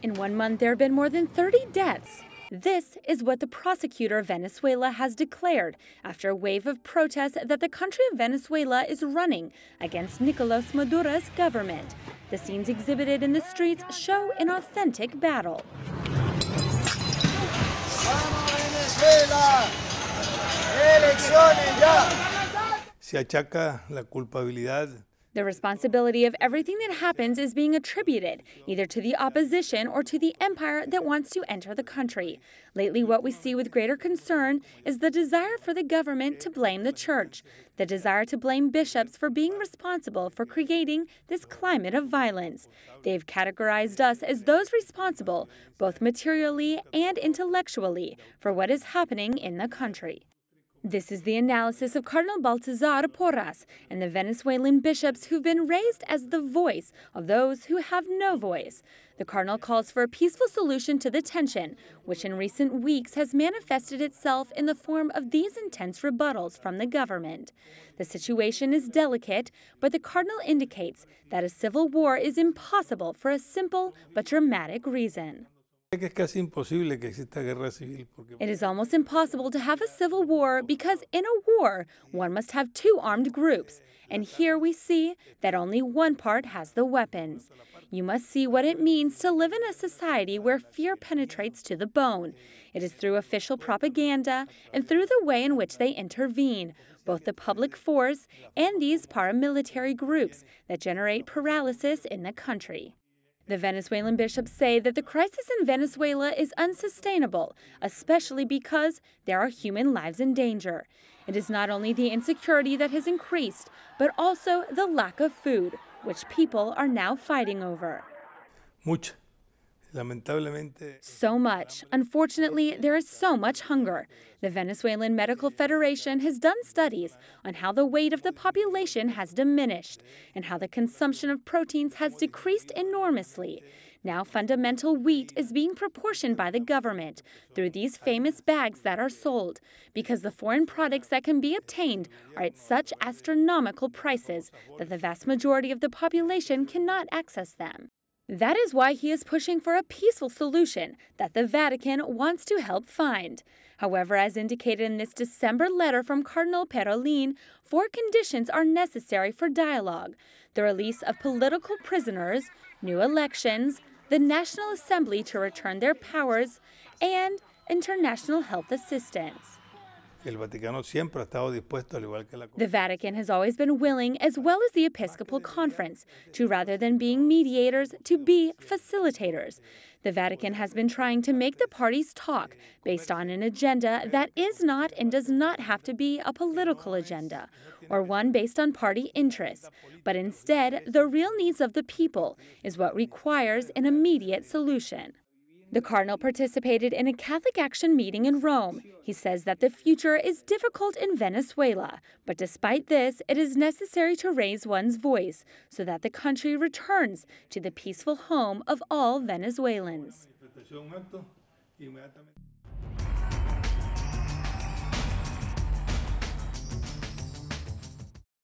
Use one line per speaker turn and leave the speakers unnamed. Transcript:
In 1 month, there have been more than 30 deaths. This is what the prosecutor of Venezuela has declared after a wave of protests that the country of Venezuela is running against Nicolas Maduro's government. The scenes exhibited in the streets show an authentic battle.
Se achaca la culpabilidad.
The responsibility of everything that happens is being attributed either to the opposition or to the empire that wants to enter the country. Lately, what we see with greater concern is the desire for the government to blame the church, the desire to blame bishops for being responsible for creating this climate of violence. They've categorized us as those responsible, both materially and intellectually, for what is happening in the country. This is the analysis of Cardinal Baltazar Porras and the Venezuelan bishops who've been raised as the voice of those who have no voice. The cardinal calls for a peaceful solution to the tension, which in recent weeks has manifested itself in the form of these intense rebuttals from the government. The situation is delicate, but the cardinal indicates that a civil war is impossible for a simple but dramatic reason.
It
is almost impossible to have a civil war because in a war, one must have two armed groups. And here we see that only one part has the weapons. You must see what it means to live in a society where fear penetrates to the bone. It is through official propaganda and through the way in which they intervene, both the public force and these paramilitary groups that generate paralysis in the country. The Venezuelan bishops say that the crisis in Venezuela is unsustainable, especially because there are human lives in danger. It is not only the insecurity that has increased, but also the lack of food, which people are now fighting over. So much. Unfortunately, there is so much hunger. The Venezuelan Medical Federation has done studies on how the weight of the population has diminished and how the consumption of proteins has decreased enormously. Now fundamental wheat is being proportioned by the government through these famous bags that are sold, because the foreign products that can be obtained are at such astronomical prices that the vast majority of the population cannot access them. That is why he is pushing for a peaceful solution that the Vatican wants to help find. However, as indicated in this December letter from Cardinal Parolin, 4 conditions are necessary for dialogue: the release of political prisoners, new elections, the National Assembly to return their powers, and international health assistance.
The
Vatican has always been willing, as well as the Episcopal Conference, to rather than being mediators, to be facilitators. The Vatican has been trying to make the parties talk based on an agenda that is not and does not have to be a political agenda or one based on party interests, but instead the real needs of the people is what requires an immediate solution. The cardinal participated in a Catholic Action meeting in Rome. He says that the future is difficult in Venezuela, but despite this, it is necessary to raise one's voice so that the country returns to the peaceful home of all Venezuelans.